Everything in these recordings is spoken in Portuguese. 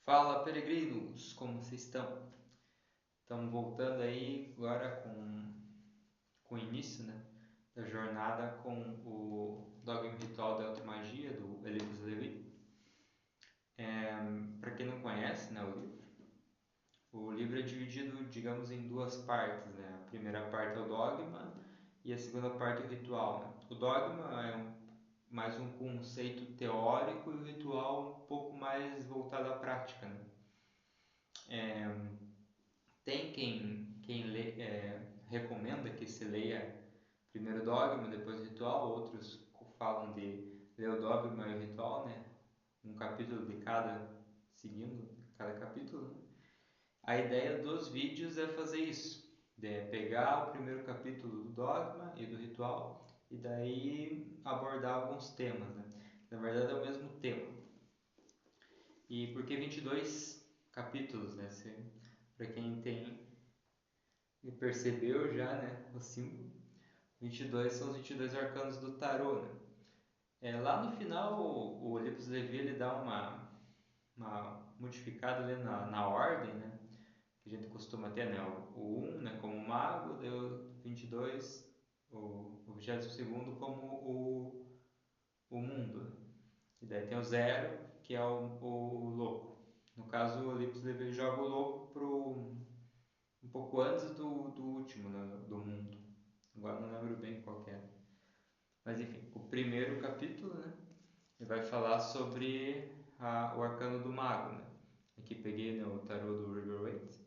Fala, peregrinos, como vocês estão? Estamos voltando aí agora com o início, né, da jornada com o Dogma Ritual da Automagia, do Eliphas Levi. Para quem não conhece, né, o livro é dividido, digamos, em duas partes, né? A primeira parte é o dogma e a segunda parte é o ritual, né? O dogma é mais um conceito teórico e o ritual um pouco mais voltado à prática, né? Tem quem recomenda que se leia primeiro o dogma, depois o ritual, outros falam de ler o dogma e o ritual, né? Um capítulo de cada, seguindo cada capítulo, né? A ideia dos vídeos é fazer isso, de pegar o primeiro capítulo do dogma e do ritual e daí abordar alguns temas, né? Na verdade é o mesmo tema. E por que 22 capítulos, né? Para quem tem e percebeu já, né, o símbolo. 22 são os 22 arcanos do tarô, né? Lá no final, o Oliphas Levi ele dá uma modificada ali na ordem, né? Que a gente costuma ter, né? O 1, né, como mago, deu 22, o 22º como o mundo, né? E daí tem o 0, que é o louco. No caso, o Oliphas Levi joga o louco um pouco antes do último, né, do mundo. Agora não lembro bem qual que é. Mas enfim, o primeiro capítulo, né, ele vai falar sobre o arcano do mago, né? Aqui peguei, né, o tarô do Rider-Waite,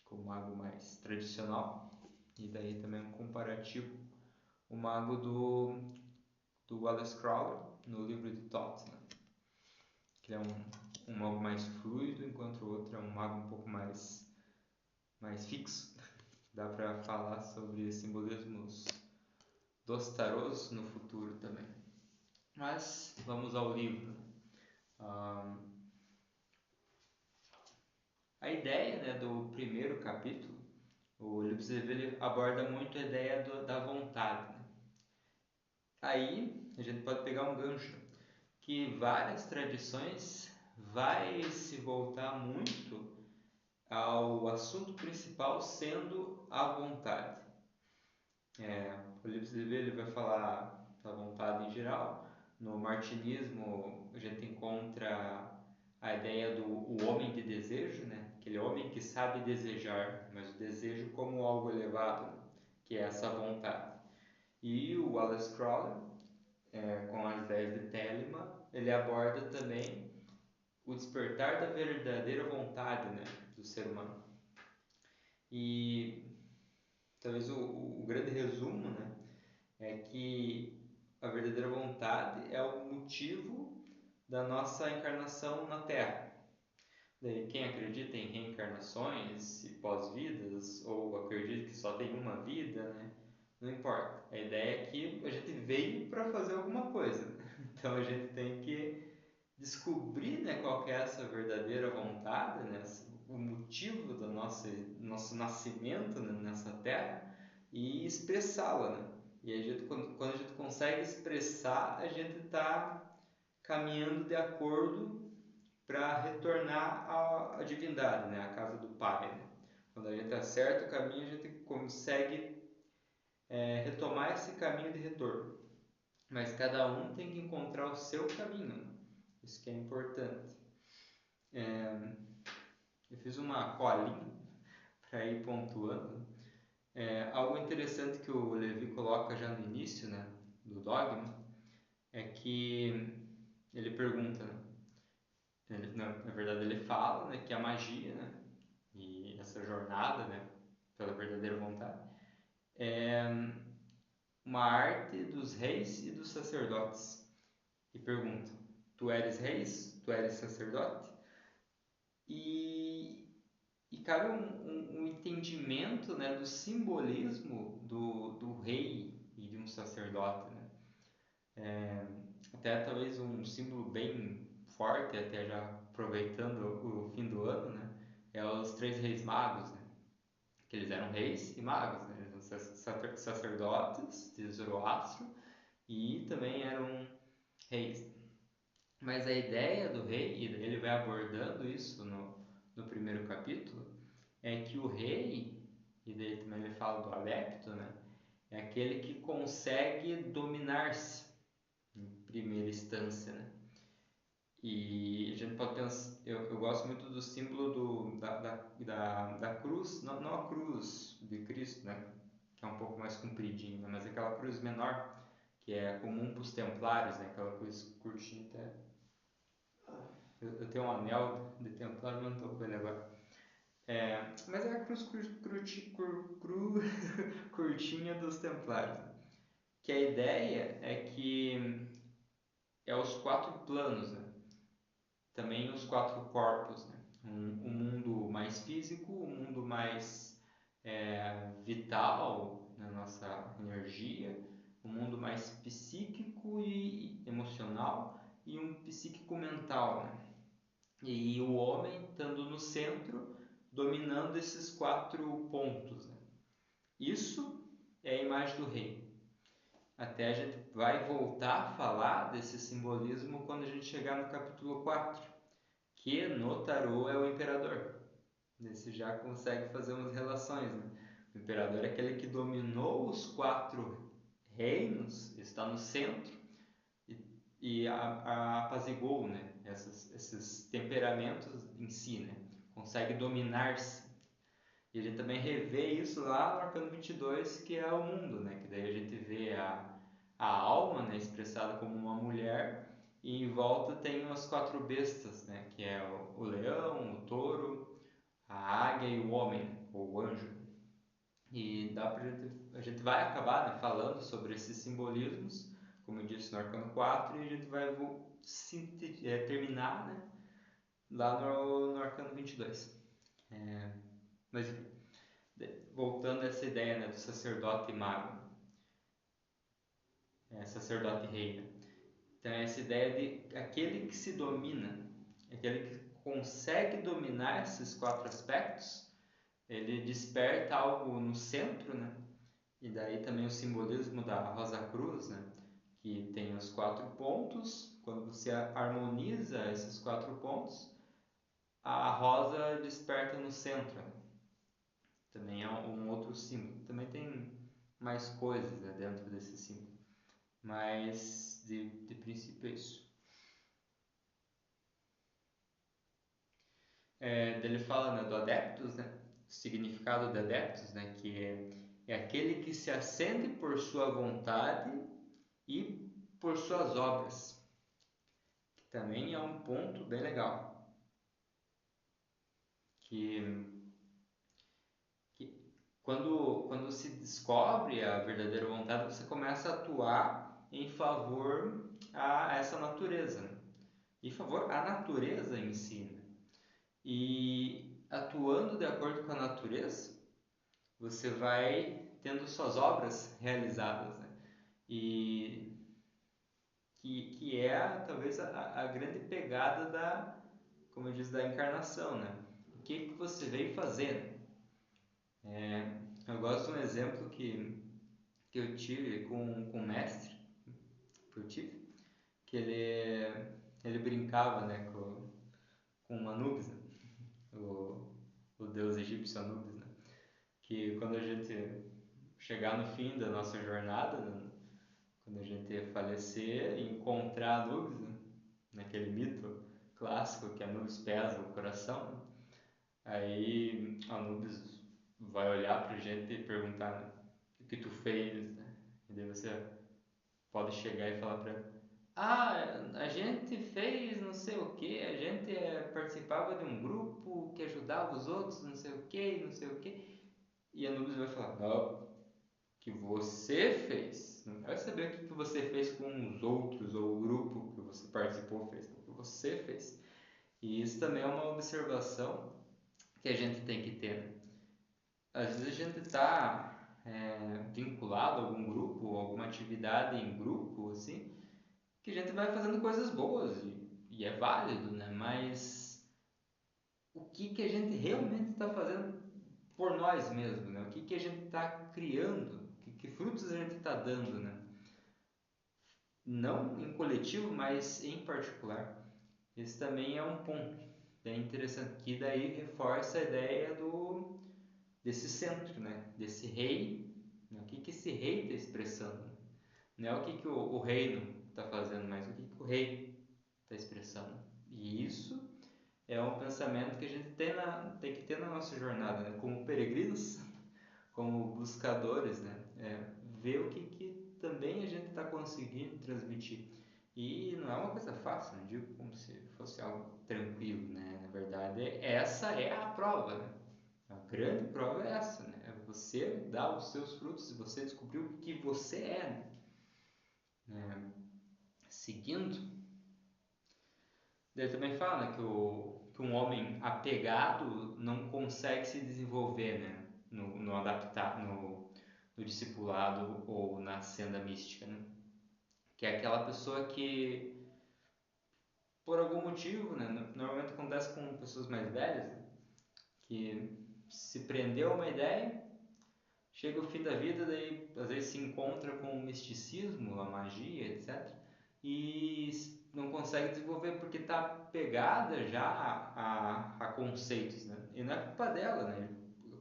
com o mago mais tradicional. E daí também um comparativo, o mago do Wallace Crowley, no livro de Thoth, né? Que é um mago mais fluido, enquanto o outro é um mago um pouco mais fixo. Dá para falar sobre simbolismos dos tarôs no futuro também. Mas vamos ao livro. A ideia, né, do primeiro capítulo, o Eliphas Levi aborda muito a ideia da vontade, né? Aí a gente pode pegar um gancho que várias tradições vai se voltar muito ao assunto principal sendo a vontade. O Eliphas Levi ele vai falar da vontade em geral. No martinismo a gente encontra a ideia do o homem de desejo, né? Aquele homem que sabe desejar, mas o desejo como algo elevado, né? Que é essa vontade. E o Wallace Crowley, com as ideias de Telemann, ele aborda também o despertar da verdadeira vontade, né, do ser humano. E talvez o grande resumo, né, é que a verdadeira vontade é o motivo da nossa encarnação na Terra. Daí, quem acredita em reencarnações e pós-vidas, ou acredita que só tem uma vida, né? Não importa. A ideia é que a gente veio para fazer alguma coisa. Então a gente tem que descobrir, né, qual que é essa verdadeira vontade, né, o motivo do nosso nascimento, né, nessa terra e expressá-la, né? E a gente, quando a gente consegue expressar, a gente está caminhando de acordo para retornar à divindade, né, à casa do Pai, né? Quando a gente acerta o caminho, a gente consegue retomar esse caminho de retorno. Mas cada um tem que encontrar o seu caminho, né? Isso que é importante. Eu fiz uma colinha para ir pontuando. Algo interessante que o Levi coloca já no início, né, do dogma, é que ele pergunta, né, na verdade ele fala, né, que a magia, né, e essa jornada, né, pela verdadeira vontade, é uma arte dos reis e dos sacerdotes. E pergunta: tu eres reis? Tu eres sacerdote? E, e cabe um entendimento, né, do simbolismo do rei e de um sacerdote, né? Até talvez um símbolo bem forte, até já aproveitando o fim do ano, né? É os três reis magos, né? Que eles eram reis e magos, né? Eles eram sacerdotes de Zoroastro e também eram reis. Mas a ideia do rei, ele vai abordando isso no primeiro capítulo, é que o rei, e daí também ele fala do adepto, né? É aquele que consegue dominar-se em primeira instância, né? E a gente pode pensar, eu gosto muito do símbolo da cruz, não a cruz de Cristo, né? Que é um pouco mais compridinha, mas aquela cruz menor, que é comum para os templários, né? Aquela cruz curtinha até. Eu tenho um anel de templário, mas não estou com ele agora. Mas é a cruz curtinha dos templários. Que a ideia é que é os quatro planos, né? Também os quatro corpos, né? Um mundo mais físico, um mundo mais vital na nossa energia, um mundo mais psíquico e emocional e um psíquico mental, né? E o homem estando no centro, dominando esses quatro pontos, né? Isso é a imagem do rei. Até a gente vai voltar a falar desse simbolismo quando a gente chegar no capítulo 4, que no tarô é o imperador. Você já consegue fazer umas relações, né? O imperador é aquele que dominou os quatro reinos, está no centro e apaziguou, né? Esses temperamentos em si, né? Consegue dominar-se. E a gente também revê isso lá no Arcano 22, que é o mundo, né? Que daí a gente vê a alma, né? Expressada como uma mulher, e em volta tem as quatro bestas, né? Que é o leão, o touro, a águia e o homem, ou o anjo. E a gente vai acabar, né, falando sobre esses simbolismos, como eu disse no Arcano 4, e a gente vai terminar, né, lá no Arcano 22. Mas enfim, voltando a essa ideia, né, do sacerdote mago, sacerdote rei, né? Então é essa ideia de aquele que se domina, aquele que consegue dominar esses quatro aspectos, ele desperta algo no centro, né? E daí também o simbolismo da Rosa Cruz, né? Que tem os quatro pontos. Quando você harmoniza esses quatro pontos, a rosa desperta no centro, né? Também é um outro símbolo. Também tem mais coisas, né, dentro desse símbolo, mas de princípio é isso. Ele fala, né, do adeptus, né? O significado de adeptus, né? Que é aquele que se acende por sua vontade e por suas obras, que também é um ponto bem legal, que quando se descobre a verdadeira vontade, você começa a atuar em favor a essa natureza, né? Em favor à natureza em si, né? E atuando de acordo com a natureza, você vai tendo suas obras realizadas, né? E que é talvez a grande pegada como eu disse, da encarnação, né? O que você veio fazer? Eu gosto de um exemplo que eu tive com um mestre que eu tive, que ele brincava, né, com Anubis, né? O deus egípcio Anubis, né? Que quando a gente chegar no fim da nossa jornada, né, quando a gente falecer e encontrar Anubis, né, naquele mito clássico que Anubis pesa o coração, né? Aí Anubis vai olhar pra gente e perguntar, né, o que tu fez, né? E daí você pode chegar e falar pra ele: a gente fez não sei o que, a gente participava de um grupo que ajudava os outros, não sei o que, não sei o que. E Anubis vai falar: não, que você fez. Não vai saber o que você fez com os outros ou o grupo que você participou fez, o que você fez. E isso também é uma observação que a gente tem que ter, né? Às vezes a gente está vinculado a algum grupo, alguma atividade em grupo, assim, que a gente vai fazendo coisas boas e é válido, né? Mas o que a gente realmente está fazendo por nós mesmos, né? O que a gente está criando, que frutos a gente está dando, né? Não em coletivo, mas em particular. Esse também é um ponto bem interessante, que daí reforça a ideia desse centro, né? Desse rei, né? O que esse rei está expressando? Não é o que o reino está fazendo, mas o que o rei está expressando. E isso é um pensamento que a gente tem que ter na nossa jornada, né? Como peregrinos, como buscadores, né? Ver o que também a gente está conseguindo transmitir. E não é uma coisa fácil, não digo como se fosse algo tranquilo, né? Na verdade, essa é a prova, né? A grande prova é essa, né? É você dar os seus frutos e você descobrir o que você é, né? Seguindo. Ele também fala, né, que um homem apegado não consegue se desenvolver, né? No adaptar, no discipulado ou na senda mística, né? Que é aquela pessoa que, por algum motivo, né? Normalmente acontece com pessoas mais velhas, né? Que se prendeu a uma ideia, chega o fim da vida, daí às vezes se encontra com o misticismo, a magia, etc. E não consegue desenvolver porque está pegada já a conceitos, né? E não é culpa dela, né?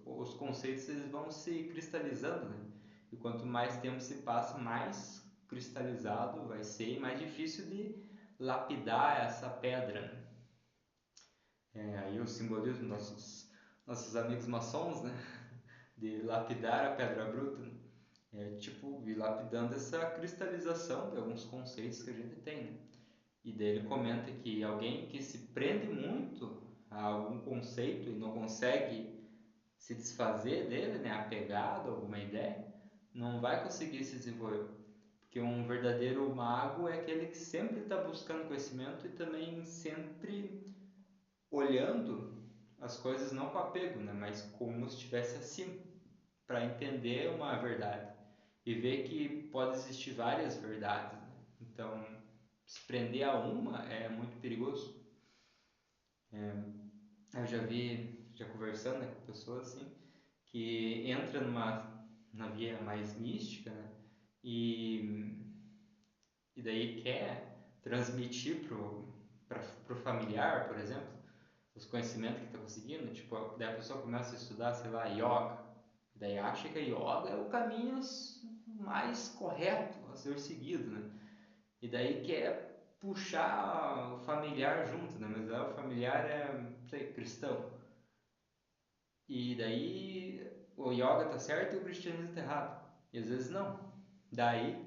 Os conceitos eles vão se cristalizando, né? E quanto mais tempo se passa, mais cristalizado vai ser e mais difícil de lapidar essa pedra, né? Aí o simbolismo nossos amigos maçons, né? De lapidar a pedra bruta, né? Tipo, ir lapidando essa cristalização de alguns conceitos que a gente tem, né? E daí ele comenta que alguém que se prende muito a algum conceito e não consegue se desfazer dele, né, apegado a alguma ideia, não vai conseguir se desenvolver. Porque um verdadeiro mago é aquele que sempre está buscando conhecimento e também sempre olhando as coisas não com apego, né, mas como se estivesse acima, para entender uma verdade e ver que pode existir várias verdades, né? Então, se prender a uma é muito perigoso. Eu já conversando, né, com pessoas assim, que entra na via mais mística, né, e, e daí quer transmitir pro familiar, por exemplo, os conhecimentos que está conseguindo, tipo, daí a pessoa começa a estudar, sei lá, yoga, daí acha que a yoga é o caminho mais correto a ser seguido, né? E daí quer puxar o familiar junto, né? Mas o familiar é, sei, cristão. E daí o yoga tá certo e o cristianismo tá errado. E às vezes não. Daí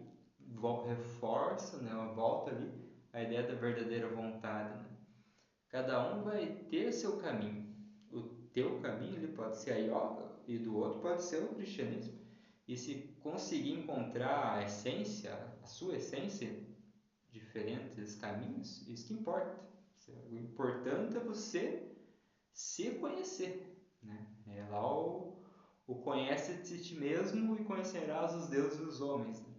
reforça, né? Volta ali a ideia da verdadeira vontade, né? Cada um vai ter seu caminho. O teu caminho ele pode ser a yoga e do outro pode ser o cristianismo. E se conseguir encontrar a essência, a sua essência, diferentes caminhos, isso que importa. O importante é você se conhecer, né? É lá o conhece-te a ti mesmo e conhecerás os deuses e os homens, né?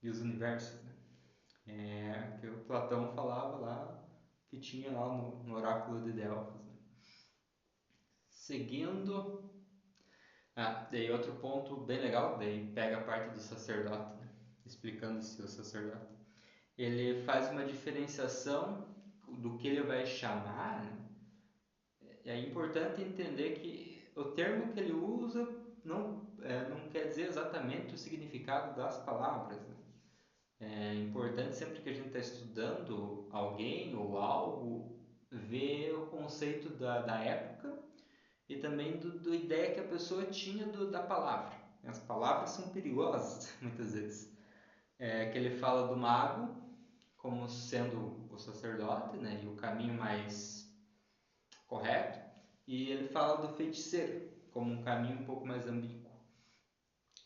E os universos, né? Que o Platão falava lá, que tinha lá no oráculo de Delfos, né? Seguindo, daí outro ponto bem legal, daí pega a parte do sacerdote, né? Explicando-se o sacerdote. Ele faz uma diferenciação do que ele vai chamar, né? É importante entender que o termo que ele usa não quer dizer exatamente o significado das palavras, né? É importante sempre que a gente está estudando alguém ou algo, ver o conceito da época e também do ideia que a pessoa tinha da palavra. As palavras são perigosas muitas vezes. Que ele fala do mago como sendo o sacerdote, né, e o caminho mais correto, e ele fala do feiticeiro como um caminho um pouco mais ambíguo.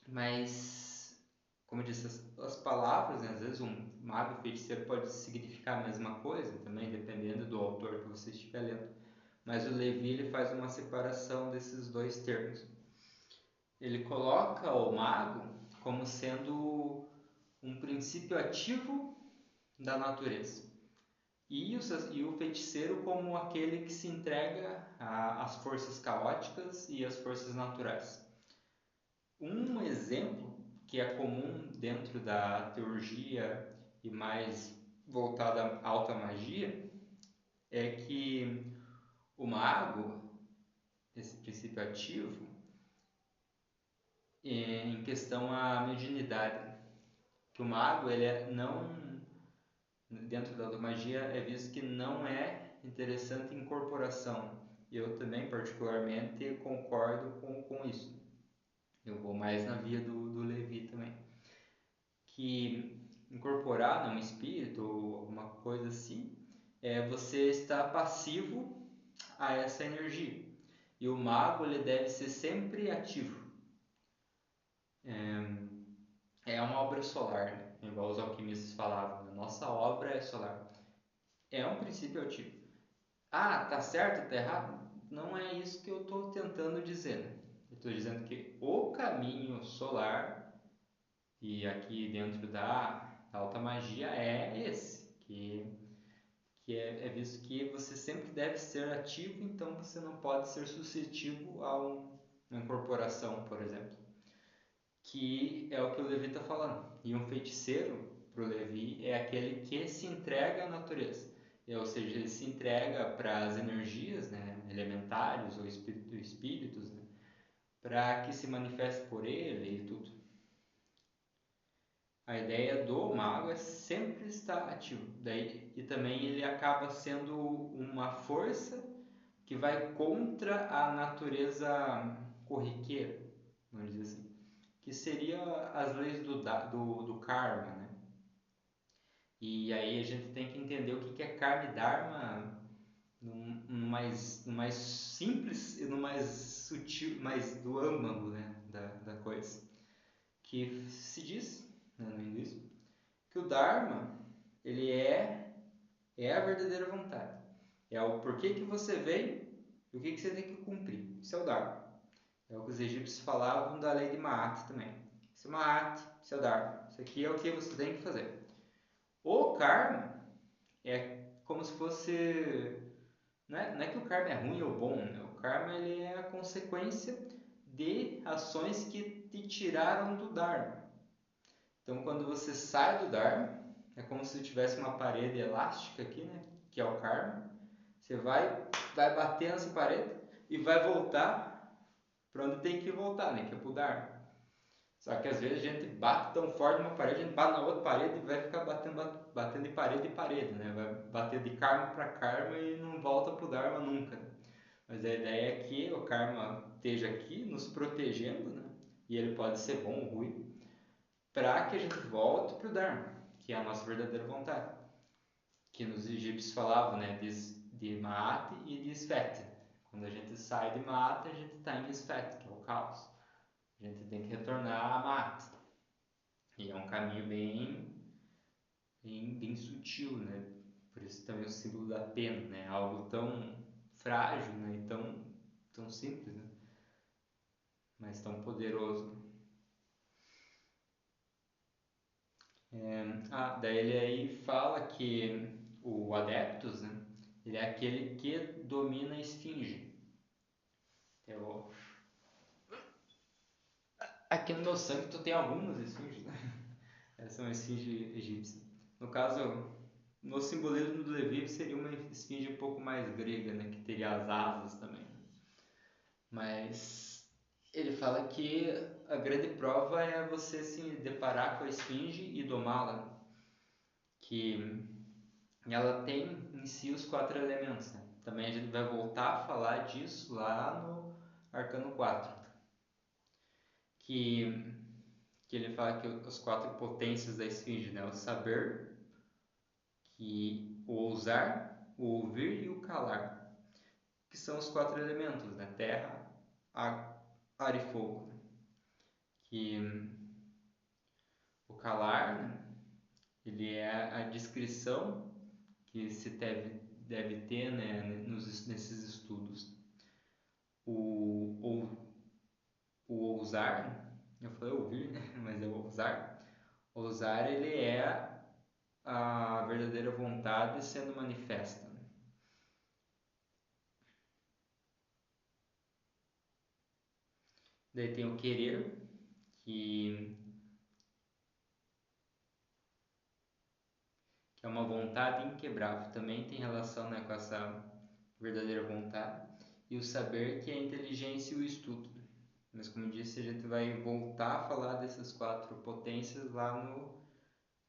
Mas, como eu disse, as palavras, né, às vezes um mago e feiticeiro pode significar a mesma coisa, também dependendo do autor que você estiver lendo. Mas o Levi ele faz uma separação desses dois termos. Ele coloca o mago como sendo um princípio ativo da natureza. E o feiticeiro como aquele que se entrega às forças caóticas e às forças naturais. Um exemplo que é comum dentro da teurgia e mais voltada à alta magia é que o mago, esse princípio ativo, em questão à mediunidade, que o mago ele não, dentro da magia é visto que não é interessante incorporação. E eu também particularmente concordo com isso. Eu vou mais na via do Levi também, que incorporar um espírito ou alguma coisa assim é você estar passivo a essa energia. E o mago ele deve ser sempre ativo. É uma obra solar, né? Igual os alquimistas falavam, a nossa obra é solar. É um princípio ativo. Ah, tá certo, tá errado? Não é isso que eu estou tentando dizer, né? Eu estou dizendo que o caminho solar, e aqui dentro da alta magia, é esse, que é visto que você sempre deve ser ativo, então você não pode ser suscetível a uma incorporação, por exemplo. Que é o que o Levi está falando. E um feiticeiro, para o Levi, é aquele que se entrega à natureza. Ou seja, ele se entrega para as energias, né, elementares ou espíritos, né, para que se manifeste por ele e tudo. A ideia do mago é sempre estar ativo. Daí, e também ele acaba sendo uma força que vai contra a natureza corriqueira, vamos dizer assim, que seria as leis do karma, né? E aí a gente tem que entender o que é karma e dharma no mais simples e no mais sutil, mais do âmago, né, da coisa. Que se diz, né, no hinduísmo, que o dharma ele é a verdadeira vontade. É o porquê que você veio e o que você tem que cumprir. Isso é o dharma. É o que os egípcios falavam da lei de Maat também. Isso é Maat, isso é o dharma. Isso aqui é o que você tem que fazer. O karma é como se fosse. Não é que o karma é ruim ou bom, né? O karma ele é a consequência de ações que te tiraram do Dharma. Então, quando você sai do Dharma, é como se tivesse uma parede elástica aqui, né? Que é o karma. Você vai bater nessa parede e vai voltar para onde tem que voltar, né? Que é para o Dharma. Só que às vezes a gente bate tão forte numa parede, a gente bate na outra parede e vai ficar batendo de parede em parede, né? Vai bater de karma para karma e não volta pro Dharma nunca. Mas a ideia é que o karma esteja aqui nos protegendo, né? E ele pode ser bom ou ruim, para que a gente volte pro Dharma, que é a nossa verdadeira vontade. Que nos egípcios falavam, né? De Maat e de Svet. Quando a gente sai de Maat, a gente está em Svet, que é o caos. A gente tem que retornar a Maat. E é um caminho bem sutil, né? Por isso também o símbolo da pena, né? Algo tão frágil, né? E tão simples, né? Mas tão poderoso. Daí ele aí fala que o Adeptus, né? Ele é aquele que domina a esfinge. Eu... Aqui no meu sangue tu tem algumas esfinges, né? Essa é uma esfinge egípcia. No caso, no simbolismo do Levi seria uma esfinge um pouco mais grega, né? Que teria as asas também. Mas ele fala que a grande prova é você se deparar com a esfinge e domá-la, que ela tem em si os 4 elementos, né? Também a gente vai voltar a falar disso lá no Arcano 4, que, que ele fala que as 4 potências da esfinge, né? O saber, o ousar, o ouvir e o calar, que são os 4 elementos, né? Terra, ar e fogo. Que o calar, né? Ele é a descrição que se deve ter, né, nesses estudos. O, o ousar, eu falei ouvir, né, mas é o ousar. Ousar ele é a verdadeira vontade sendo manifesta. Né? Daí tem o querer, que, que é uma vontade inquebrável. Também tem relação, né, com essa verdadeira vontade. E o saber, que é a inteligência e o estudo. Mas, como disse, a gente vai voltar a falar dessas 4 potências lá no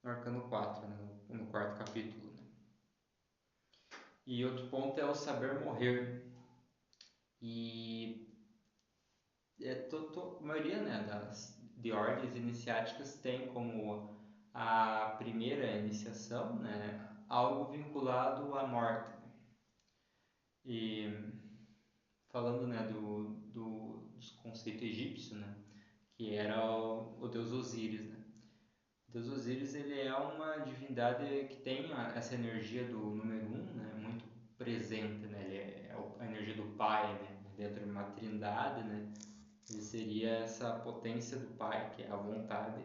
Arcano 4, né, no quarto capítulo. Né? E outro ponto é o saber morrer. E a maioria, né, de ordens iniciáticas tem como a primeira iniciação, né, algo vinculado à morte. E falando, né, dos conceito egípcio, né, que era o deus Osíris, né. O deus Osíris, ele é uma divindade que tem essa energia do número 1, né, muito presente, né, ele é a energia do pai, né, dentro de uma trindade, né, ele seria essa potência do pai, que é a vontade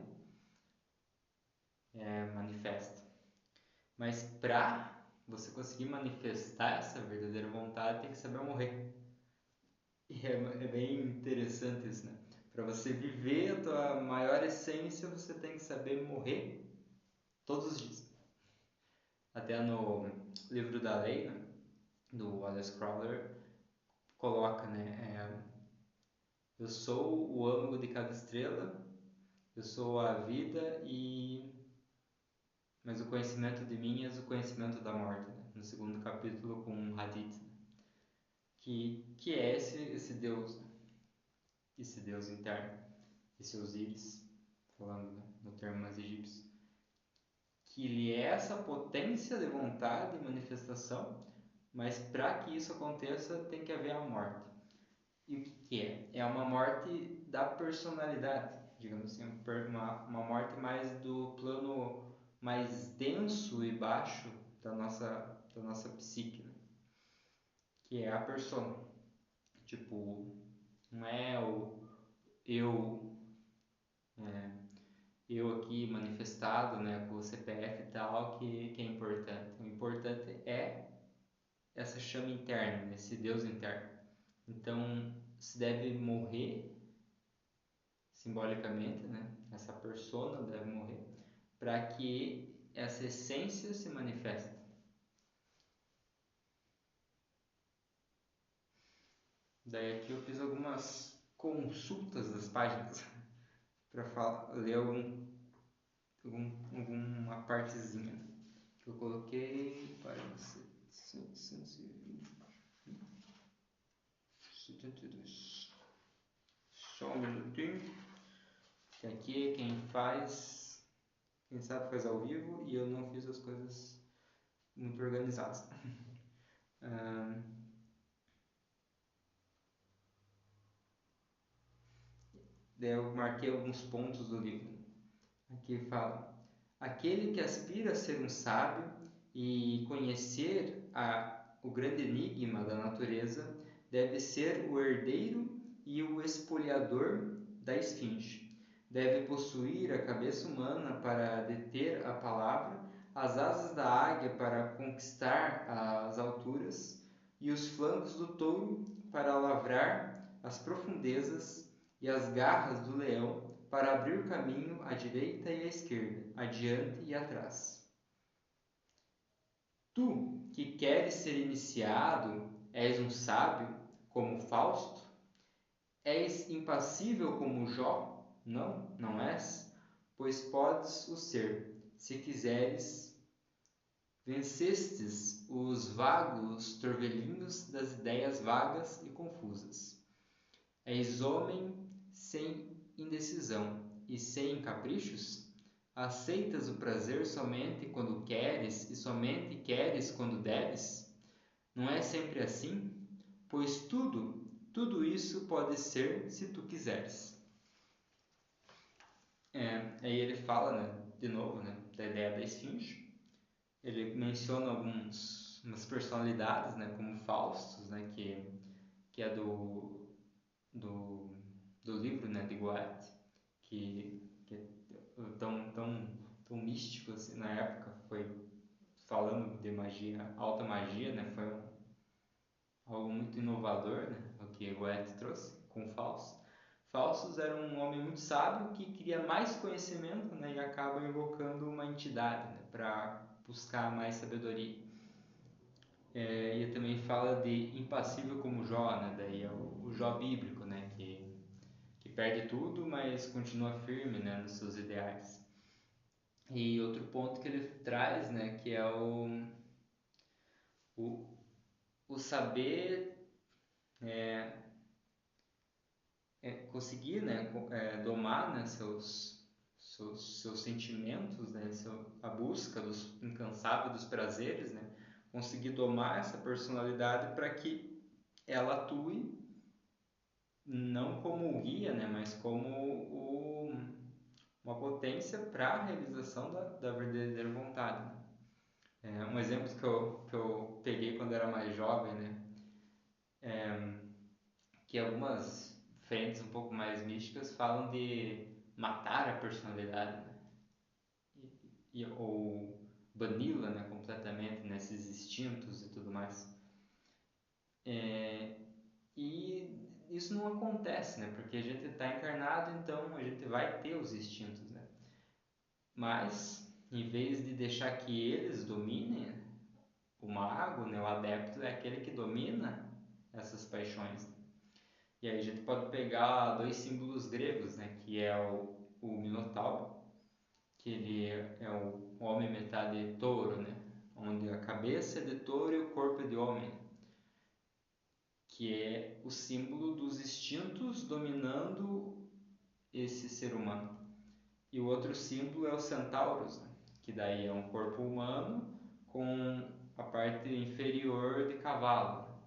manifesta. Mas para você conseguir manifestar essa verdadeira vontade, tem que saber morrer. E é bem interessante isso, né? Para você viver a tua maior essência, você tem que saber morrer todos os dias. Até no livro da lei, né, do Wallace Crowther, coloca, né? Eu sou o âmago de cada estrela, eu sou a vida mas o conhecimento de mim é o conhecimento da morte, né? No segundo capítulo com Hadith, né? que é esse Deus, né? Esse Deus interno, esse Osíris, falando, né, no termo mais egípcio, que ele é essa potência de vontade e manifestação, mas para que isso aconteça tem que haver a morte. E o que é? É uma morte da personalidade, digamos assim, uma morte mais do plano mais denso e baixo da nossa psique, né? Que é a persona. Tipo, não é o eu, é, eu aqui manifestado, né, com o CPF e tal, que é importante. O importante é essa chama interna, esse Deus interno. Então, se deve morrer simbolicamente, né? Essa persona deve morrer para que essa essência se manifeste. Daí aqui eu fiz algumas consultas das páginas para ler alguma partezinha que eu coloquei para 772. Só um minutinho. Que aqui quem sabe faz ao vivo e eu não fiz as coisas muito organizadas. Daí eu marquei alguns pontos do livro. Aqui fala: aquele que aspira a ser um sábio e conhecer o grande enigma da natureza deve ser o herdeiro e o espoliador da esfinge. Deve possuir a cabeça humana para deter a palavra, as asas da águia para conquistar as alturas e os flancos do touro para lavrar as profundezas e as garras do leão para abrir o caminho à direita e à esquerda, adiante e atrás. Tu, que queres ser iniciado, és um sábio, como Fausto? És impassível como Jó? Não, não és? Pois podes o ser, se quiseres. Vencestes os vagos torvelinhos das ideias vagas e confusas. És homem sem indecisão e sem caprichos? Aceitas o prazer somente quando queres e somente queres quando deves? Não é sempre assim? Pois tudo isso pode ser se tu quiseres. Aí ele fala, né, de novo, né, da ideia da esfinge. Ele menciona umas personalidades, né, como Faustus, né, que é do livro, né, de Goethe, que é tão místico assim, na época, foi falando de magia, alta magia, né, foi algo muito inovador, né, o que Goethe trouxe com Fausto. Faustus era um homem muito sábio que queria mais conhecimento, né, e acaba invocando uma entidade, né, para buscar mais sabedoria. E também fala de impassível como Jó, né? Daí é o Jó bíblico, né? Que perde tudo, mas continua firme, né? Nos seus ideais. E outro ponto que ele traz, né? Que é o, o saber conseguir, né? Domar, né? Seus sentimentos, né? A busca dos incansável dos prazeres, né? Conseguir domar essa personalidade para que ela atue não como o guia, né, mas como uma potência para a realização da verdadeira vontade. Né? Um exemplo que eu peguei quando era mais jovem, né, que algumas frentes um pouco mais místicas falam de matar a personalidade, né, ou bani-la, né, completamente, nesses instintos e tudo mais. E isso não acontece, né? Porque a gente está encarnado, então a gente vai ter os instintos, né? Mas, em vez de deixar que eles dominem, o mago, né, o adepto, é aquele que domina essas paixões. E aí a gente pode pegar dois símbolos gregos, né? Que é o Minotauro, que ele é o homem metade touro, né? Onde a cabeça é de touro e o corpo é de homem, que é o símbolo dos instintos dominando esse ser humano. E o outro símbolo é o Centauros, né? Que daí é um corpo humano com a parte inferior de cavalo,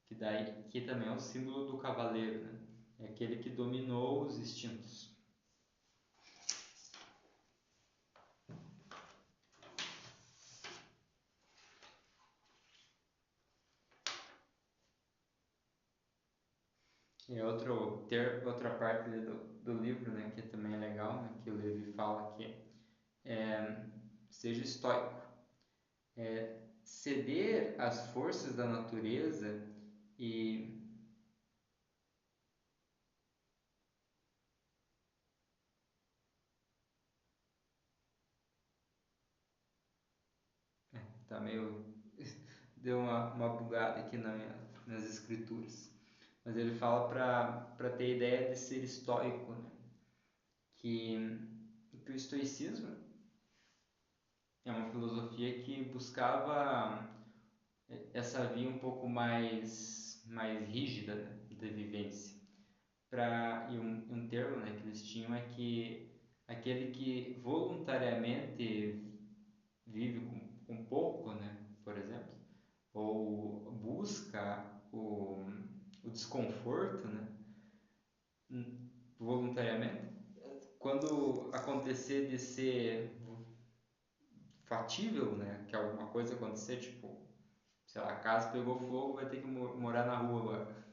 que daí que também é o símbolo do cavaleiro, né? É aquele que dominou os instintos. E outra parte do livro, né, que também é legal, né, que o Levi fala que seja estoico. Ceder às forças da natureza e tá meio deu uma bugada aqui nas escrituras, mas ele fala para ter ideia de ser estoico, né? que o estoicismo é uma filosofia que buscava essa via um pouco mais rígida, né, de vivência. E um termo, né, que eles tinham é que aquele que voluntariamente vive com pouco, né, por exemplo, ou busca o desconforto, né, voluntariamente, quando acontecer de ser fatível, né, que alguma coisa acontecer, tipo, sei lá, a casa pegou fogo, vai ter que morar na rua agora,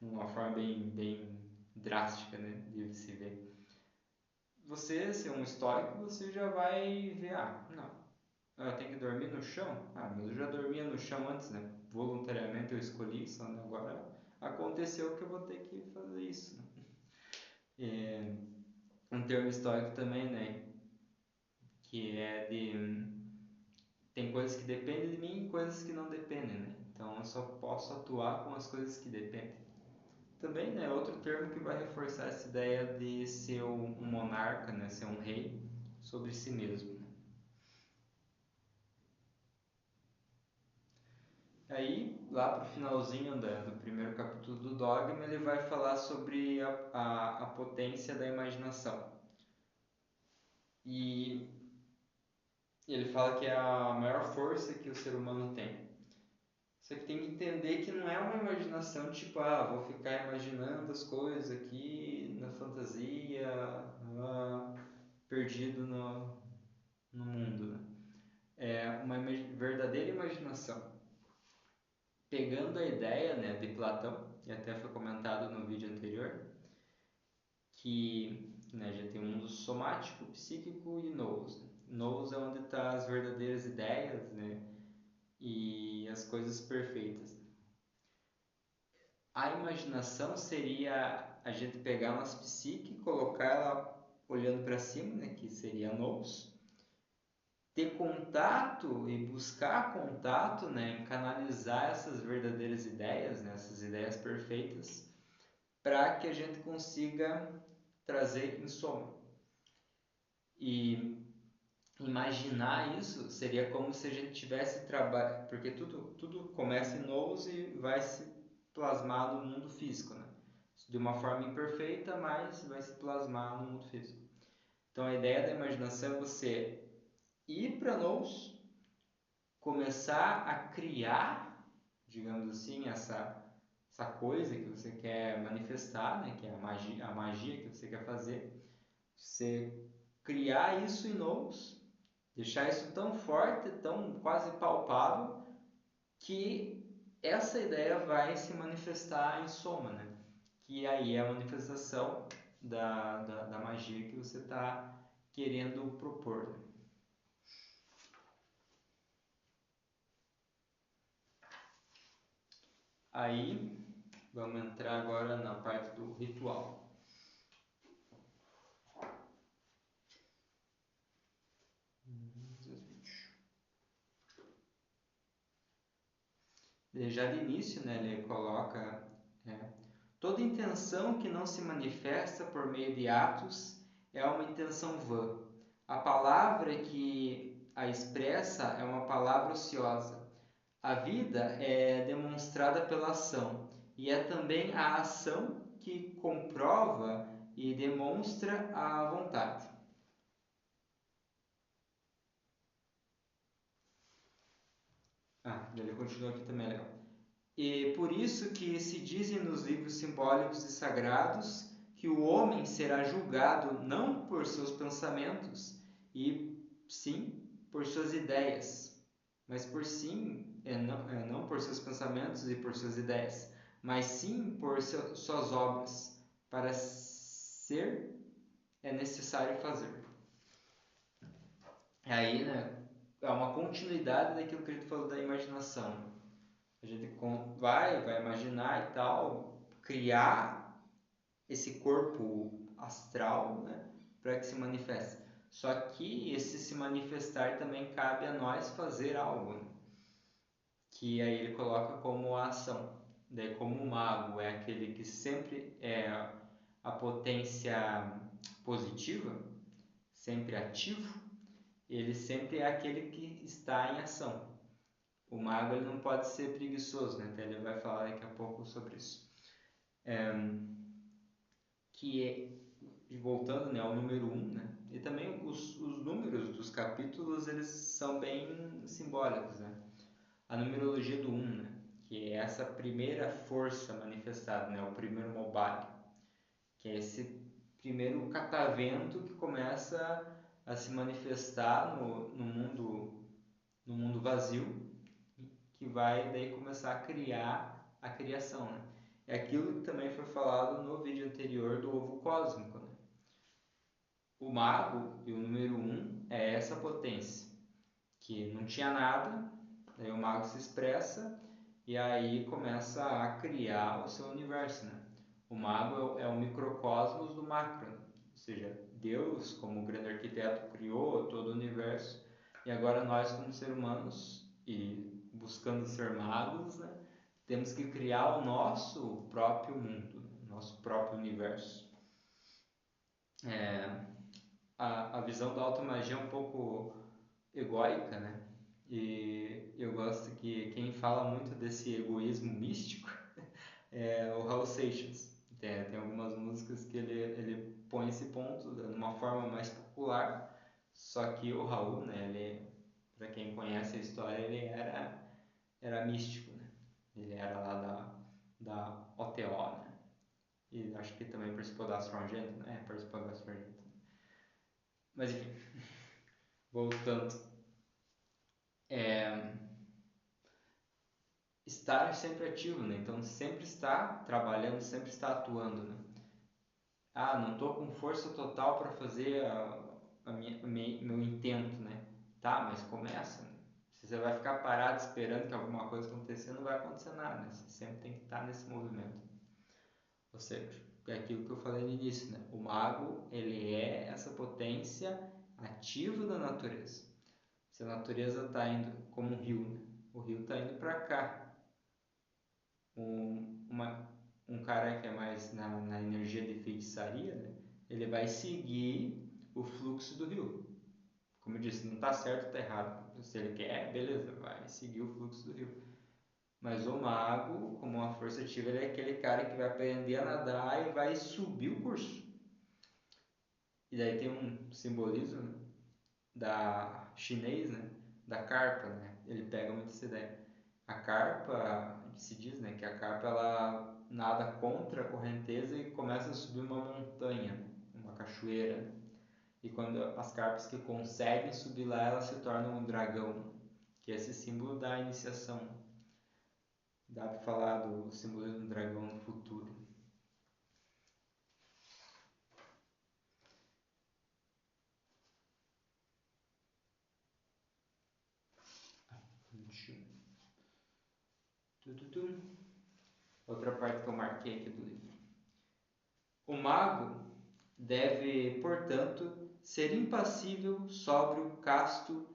uma forma bem drástica, né, de se ver. Você, ser um estoico, você já vai ver, não, eu tenho que dormir no chão? Mas eu já dormia no chão antes, né? Voluntariamente eu escolhi isso, né? Agora aconteceu que eu vou ter que fazer isso, né? Um termo histórico também, né? Que é tem coisas que dependem de mim e coisas que não dependem, né? Então eu só posso atuar com as coisas que dependem. Também, né? Outro termo que vai reforçar essa ideia de ser um monarca, né? Ser um rei sobre si mesmo. Aí, lá pro finalzinho do primeiro capítulo do Dogma, ele vai falar sobre a potência da imaginação. E ele fala que é a maior força que o ser humano tem. Só que tem que entender que não é uma imaginação tipo, vou ficar imaginando as coisas aqui na fantasia, perdido no mundo, né? É uma verdadeira imaginação. Pegando a ideia, né, de Platão, e até foi comentado no vídeo anterior, que, né, já tem o mundo somático, psíquico e nous. Nous é onde estão as verdadeiras ideias, né, e as coisas perfeitas. A imaginação seria a gente pegar a nossa psique, colocar ela olhando para cima, né, que seria nous, ter contato e buscar contato, né, em canalizar essas verdadeiras ideias, né, essas ideias perfeitas, para que a gente consiga trazer em soma. E imaginar isso seria como se a gente tivesse trabalho, porque tudo começa em nous e vai se plasmar no mundo físico, né? De uma forma imperfeita, mas vai se plasmar no mundo físico. Então a ideia da imaginação é você ir para nous, começar a criar, digamos assim, essa coisa que você quer manifestar, né? Que é a magia que você quer fazer. Você criar isso em nous, deixar isso tão forte, tão quase palpável, que essa ideia vai se manifestar em soma, né? Que aí é a manifestação da magia que você está querendo propor. Né? Aí, vamos entrar agora na parte do ritual. Já de início, né, ele coloca toda intenção que não se manifesta por meio de atos é uma intenção vã. A palavra que a expressa é uma palavra ociosa. A vida é demonstrada pela ação e é também a ação que comprova e demonstra a vontade. Ele continua aqui também, legal. E por isso que se dizem nos livros simbólicos e sagrados que o homem será julgado não por seus pensamentos, e sim por suas ideias, mas por sim, não por seus pensamentos e por suas ideias, mas sim por suas obras. Para ser, é necessário fazer. Aí, né, é uma continuidade daquilo que a gente falou da imaginação. A gente vai imaginar e tal, criar esse corpo astral, né, para que se manifeste. Só que esse se manifestar também cabe a nós fazer algo, né? Que aí ele coloca como a ação. Daí, como o mago é aquele que sempre é a potência positiva, sempre ativo, ele sempre é aquele que está em ação. O mago ele não pode ser preguiçoso, né? Então ele vai falar daqui a pouco sobre isso. Voltando, né, ao número 1, né? E também os números dos capítulos eles são bem simbólicos, né? A numerologia do 1, né? Que é essa primeira força manifestada, né? O primeiro mobile, que é esse primeiro catavento que começa a se manifestar no mundo vazio, que vai daí começar a criar a criação, né? É aquilo que também foi falado no vídeo anterior do ovo cósmico, né? O mago e o número 1 é essa potência, que não tinha nada, daí o mago se expressa e aí começa a criar o seu universo, né? O mago é o microcosmos do macro, né? Ou seja, Deus, como grande arquiteto, criou todo o universo e agora nós, como seres humanos, e buscando ser magos, né, temos que criar o nosso próprio mundo, o nosso próprio universo. A visão da automagia é um pouco egóica, né? E eu gosto que quem fala muito desse egoísmo místico é o Raul Seixas. Tem algumas músicas que ele põe esse ponto de uma forma mais popular, só que o Raul, né, para quem conhece a história, ele era místico, né? Ele era lá da OTO, né? E acho que também participou da Astro Argento, né? Participou da Astro Argento. Mas enfim, voltando. Estar sempre ativo, né? Então sempre está trabalhando, sempre está atuando, né? Não estou com força total para fazer meu intento, né? Tá, mas começa, né? Se você vai ficar parado esperando que alguma coisa aconteça, não vai acontecer nada, né? Você sempre tem que estar nesse movimento. Ou seja, é aquilo que eu falei no início, né? O mago, ele é essa potência ativa da natureza. Se a natureza está indo como um rio, né? O rio está indo para cá. Um cara que é mais na energia de feitiçaria, né? Ele vai seguir o fluxo do rio. Como eu disse, não está certo, está errado. Se ele quer, beleza, vai seguir o fluxo do rio. Mas o mago, como uma força ativa, ele é aquele cara que vai aprender a nadar e vai subir o curso. E daí tem um simbolismo, né, da chinês, né, da carpa, né? Ele pega muito essa ideia. A carpa, se diz, né, que a carpa ela nada contra a correnteza e começa a subir uma montanha, né, uma cachoeira. E quando as carpas que conseguem subir lá, elas se tornam um dragão, que é esse símbolo da iniciação. Dá para falar do simbolismo do dragão no futuro. Outra parte que eu marquei aqui do livro. O mago deve, portanto, ser impassível, sóbrio, casto,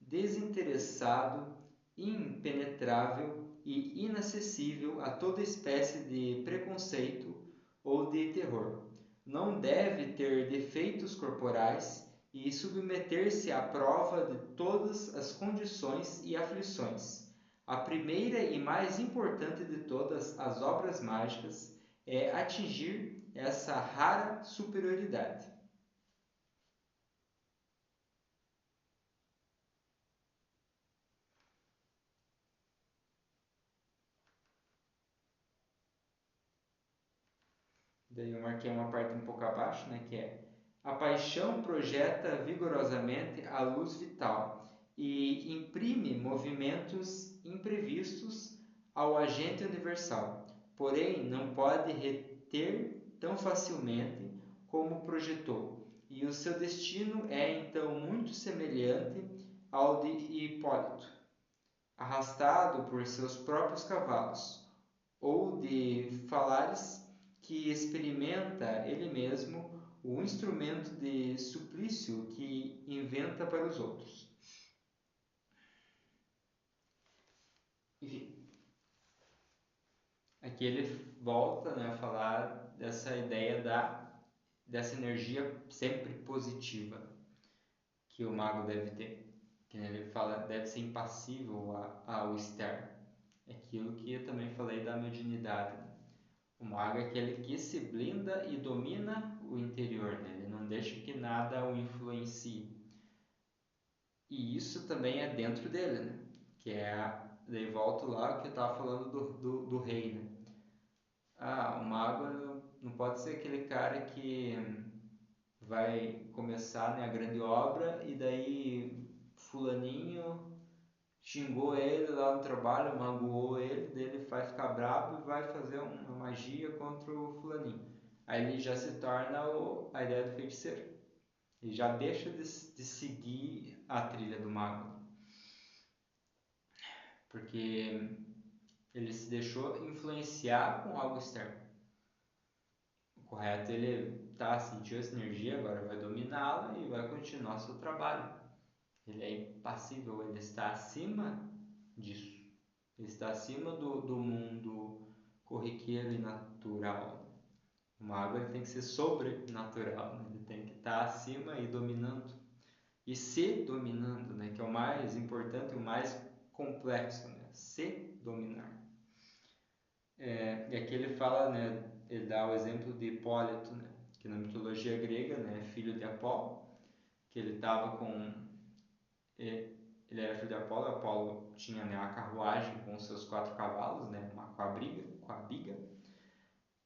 desinteressado, impenetrável e inacessível a toda espécie de preconceito ou de terror. Não deve ter defeitos corporais e submeter-se à prova de todas as condições e aflições. A primeira e mais importante de todas as obras mágicas é atingir essa rara superioridade. Daí eu marquei uma parte um pouco abaixo, né, que é: a paixão projeta vigorosamente a luz vital e imprime movimentos imprevistos ao agente universal, porém não pode reter tão facilmente como projetou, e o seu destino é então muito semelhante ao de Hipólito, arrastado por seus próprios cavalos, ou de Falares, que experimenta ele mesmo o instrumento de suplício que inventa para os outros. Enfim, aqui ele volta, né, a falar dessa ideia dessa energia sempre positiva que o mago deve ter. Que ele fala deve ser impassível ao externo. É aquilo que eu também falei da mediunidade. O mago é aquele que se blinda e domina o interior, né? Ele não deixa que nada o influencie. E isso também é dentro dele, né? Que é, daí volto lá que eu estava falando do rei, né? O mago não pode ser aquele cara que vai começar, né, a grande obra e daí fulaninho xingou ele lá no trabalho, magoou ele, daí ele vai ficar bravo e vai fazer uma magia contra o fulaninho. Aí ele já se torna a ideia do feiticeiro. Ele já deixa de seguir a trilha do mago. Porque ele se deixou influenciar com algo externo. O correto ele sentiu essa energia, agora vai dominá-la e vai continuar seu trabalho. Ele é impassível, ele está acima disso. Ele está acima do mundo corriqueiro e natural. O mago ele tem que ser sobrenatural, né? Ele tem que estar acima e dominando. E se dominando, né? Que é o mais importante e o mais complexo, né? Se dominar. E aqui ele fala, né? Ele dá o exemplo de Hipólito, né? Que na mitologia grega, né? É filho de Apolo, que ele estava com ele era filho de Apolo. Apolo tinha, né, a carruagem com seus 4 cavalos, né, uma quabiga,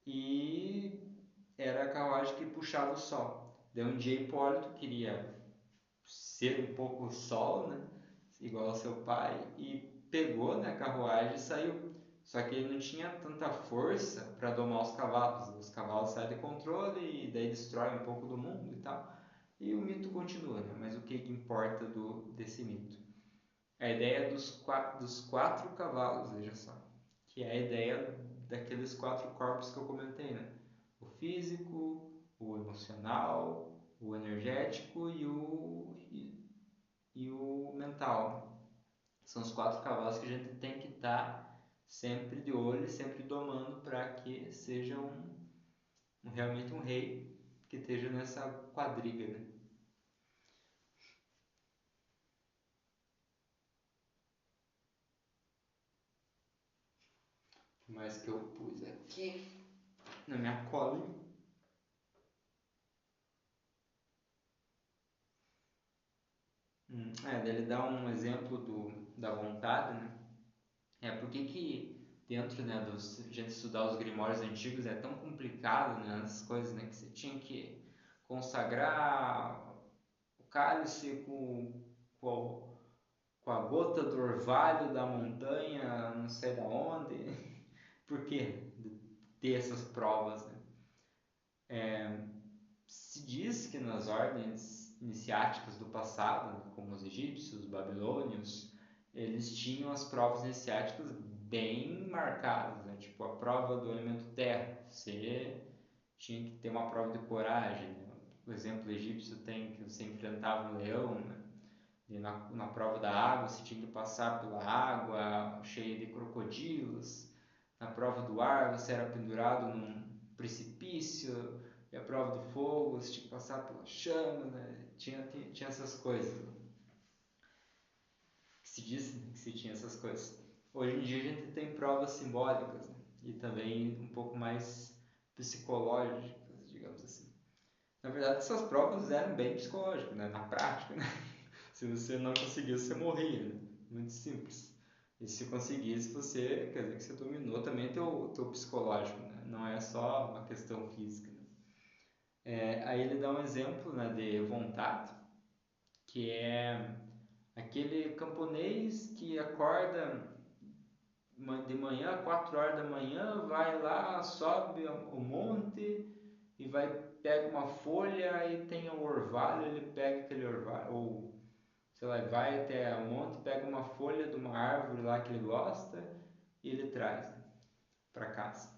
e era a carruagem que puxava o sol. Daí um dia Hipólito queria ser um pouco o sol, né, igual ao seu pai, e pegou, né, a carruagem e saiu. Só que ele não tinha tanta força para domar os cavalos. Os cavalos saem de controle e daí destrói um pouco do mundo e tal. E o mito continua, né? Mas o que importa desse mito? A ideia dos 4 cavalos, veja só, que é a ideia daqueles 4 corpos que eu comentei, né? O físico, o emocional, o energético e o e o mental. São os 4 cavalos que a gente tem que estar sempre de olho, sempre domando para que seja realmente um rei que esteja nessa quadriga, né? O que mais que eu pus aqui na minha cola? Daí ele dá um exemplo da vontade, né? Por que dentro, né, a gente estudar os grimórios antigos é tão complicado, né, as coisas, né, que você tinha que consagrar o cálice com a gota do orvalho da montanha, não sei da onde. Por que ter essas provas, né? Se diz que nas ordens iniciáticas do passado, como os egípcios, os babilônios, eles tinham as provas iniciáticas bem marcadas, né? Tipo a prova do elemento terra, você tinha que ter uma prova de coragem, né? O exemplo egípcio tem que você enfrentava um leão, né? E na prova da água você tinha que passar pela água cheia de crocodilos. Na prova do ar você era pendurado num precipício. E a prova do fogo você tinha que passar pela chama, né? Tinha essas coisas. Que se diz, né, que se tinha essas coisas. Hoje em dia a gente tem provas simbólicas, né? E também um pouco mais psicológicas, digamos assim. Na verdade, essas provas eram bem psicológicas, né? Na prática, né? Se você não conseguisse, você morria, né? Muito simples. E se conseguisse, você quer dizer que você dominou também teu psicológico, né? Não é só uma questão física, né? Aí ele dá um exemplo, né, de vontade, que é aquele camponês que acorda de manhã, 4 horas da manhã, vai lá, sobe o monte e vai, pega uma folha e tem o orvalho, ele pega aquele orvalho, ou sei lá, vai até o monte, pega uma folha de uma árvore lá que ele gosta e ele traz, né, para casa.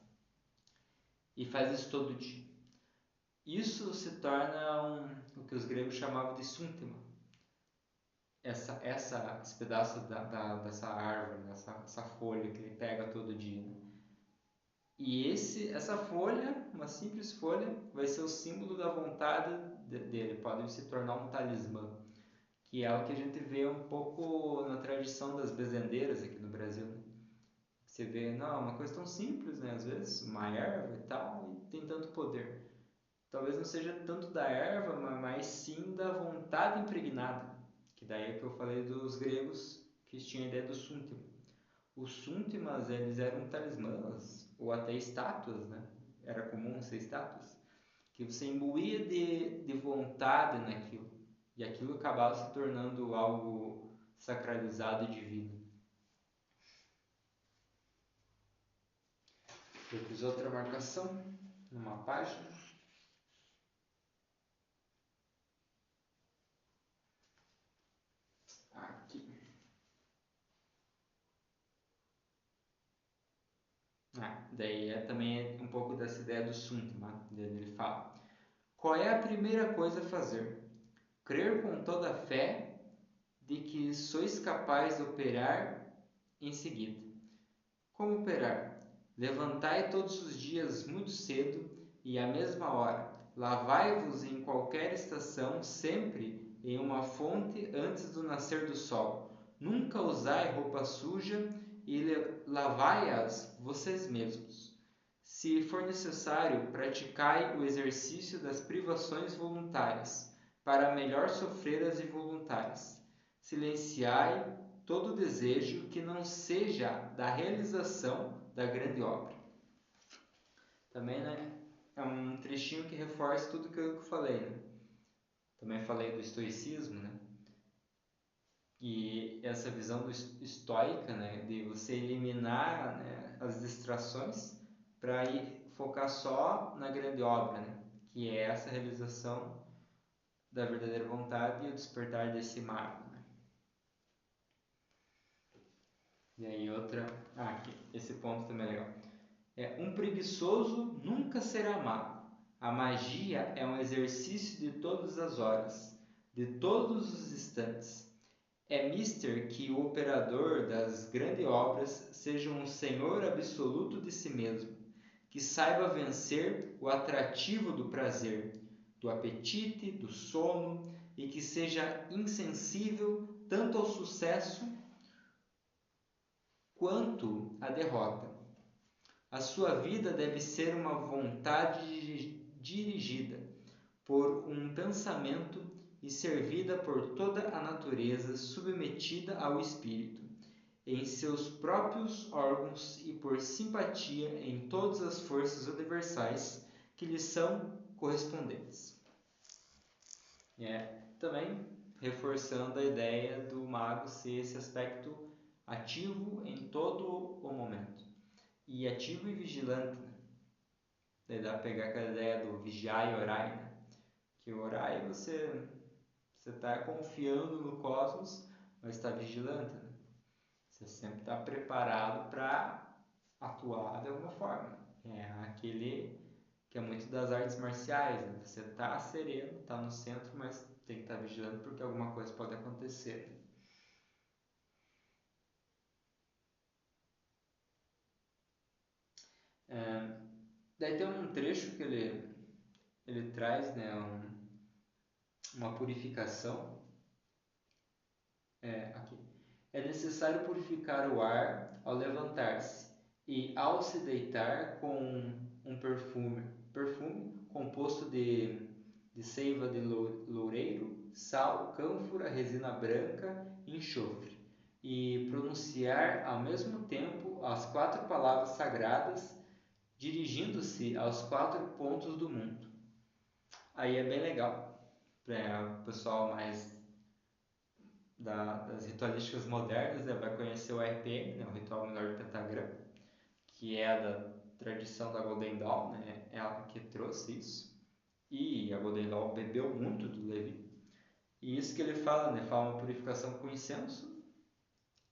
E faz isso todo dia. Isso se torna o que os gregos chamavam de súntema. Esse pedaço dessa árvore, essa folha que ele pega todo dia, né? E essa folha, uma simples folha, vai ser o símbolo da vontade dele, pode se tornar um talismã, que é algo que a gente vê um pouco na tradição das bezendeiras aqui no Brasil, né? Você vê, não, é uma coisa tão simples, né? Às vezes, uma erva e tal, e tem tanto poder. Talvez não seja tanto da erva, mas sim da vontade impregnada, que daí é que eu falei dos gregos que tinham a ideia do súntimo. Os súntimas, eles eram talismãs, ou até estátuas, né? Era comum ser estátuas, que você imbuía de vontade naquilo, e aquilo acabava se tornando algo sacralizado e divino. Eu fiz outra marcação numa página. Aqui. Daí também um pouco dessa ideia do Suntma, ele fala. Qual é a primeira coisa a fazer? Crer com toda a fé de que sois capaz de operar em seguida. Como operar? Levantai todos os dias muito cedo e à mesma hora. Lavai-vos em qualquer estação, sempre em uma fonte antes do nascer do sol. Nunca usai roupa suja e lavai-as vocês mesmos. Se for necessário, praticai o exercício das privações voluntárias, para melhor sofrer as involuntárias. Silenciai todo desejo que não seja da realização da grande obra. Também, né, é um trechinho que reforça tudo que eu falei, né? Também falei do estoicismo, né? E essa visão estoica, né, de você eliminar, né, as distrações para ir focar só na grande obra, né, que é essa realização da verdadeira vontade e o despertar desse mago, né? E aí aqui, esse ponto também é legal. Um preguiçoso nunca será mago. A magia é um exercício de todas as horas, de todos os instantes. É mister que o operador das grandes obras seja um senhor absoluto de si mesmo, que saiba vencer o atrativo do prazer, do apetite, do sono, e que seja insensível tanto ao sucesso quanto à derrota. A sua vida deve ser uma vontade dirigida por um pensamento e servida por toda a natureza, submetida ao espírito, em seus próprios órgãos e por simpatia em todas as forças universais que lhes são correspondentes. Também reforçando a ideia do mago ser esse aspecto ativo em todo o momento. E ativo e vigilante, né? Daí dá pra pegar aquela ideia do vigiar e orar, né? Que orar você está confiando no cosmos, mas está vigilante, né? Você sempre está preparado para atuar de alguma forma. É aquele que é muito das artes marciais, né? Você está sereno, está no centro, mas tem que estar vigilante porque alguma coisa pode acontecer. Daí tem um trecho que ele traz, né, uma purificação. Aqui. É necessário purificar o ar ao levantar-se e ao se deitar com um perfume composto de seiva de loureiro, sal, cânfora, resina branca e enxofre, e pronunciar ao mesmo tempo as 4 palavras sagradas, dirigindo-se aos 4 pontos do mundo. Aí é bem legal para o pessoal mais das ritualísticas modernas, né? Vai conhecer o RPM, né? O Ritual Menor do Pentagrama, que é da tradição da Golden Dawn, né? É ela que trouxe isso. E a Golden Dawn bebeu muito do Levi. E isso que ele fala, né? Fala uma purificação com incenso,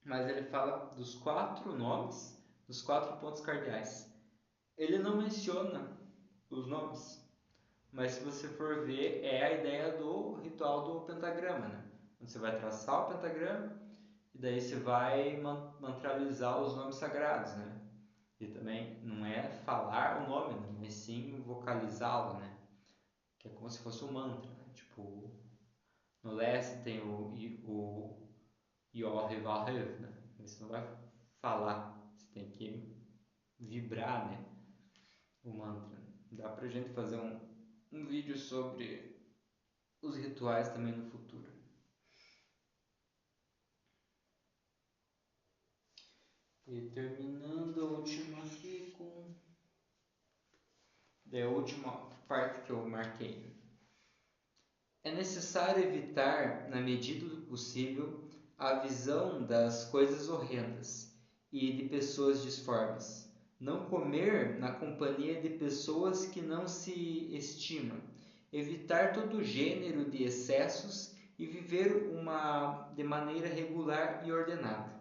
mas ele fala dos 4 nomes, dos 4 pontos cardeais. Ele não menciona os nomes, mas se você for ver, é a ideia do ritual do pentagrama, né? Você vai traçar o pentagrama e daí você vai mantralizar os nomes sagrados, né? E também não é falar o nome, né? Mas sim vocalizá-lo, né? Que é como se fosse um mantra, né? Tipo, no leste tem o Yorevarev, né? Você não vai falar, você tem que vibrar, né? O mantra. Dá pra gente fazer um vídeo sobre os rituais também no futuro. E terminando a última aqui com a última parte que eu marquei. É necessário evitar, na medida do possível, a visão das coisas horrendas e de pessoas disformes. Não comer na companhia de pessoas que não se estimam. Evitar todo gênero de excessos e viver de maneira regular e ordenada.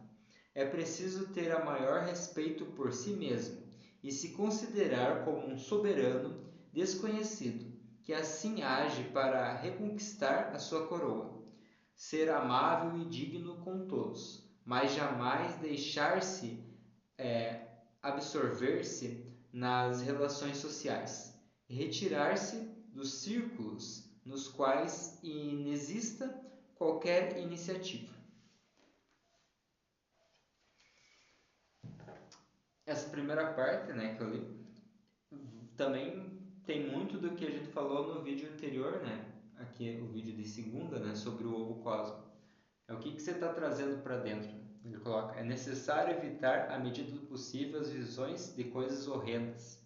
É preciso ter a maior respeito por si mesmo e se considerar como um soberano desconhecido, que assim age para reconquistar a sua coroa. Ser amável e digno com todos, mas jamais deixar-se absorver-se nas relações sociais, retirar-se dos círculos nos quais inexista qualquer iniciativa. Essa primeira parte, né, que eu li, também tem muito do que a gente falou no vídeo anterior, né? Aqui é o vídeo de segunda, né, sobre o ovo cósmico. É o que você está trazendo para dentro. Ele coloca: é necessário evitar, à medida do possível, as visões de coisas horrendas.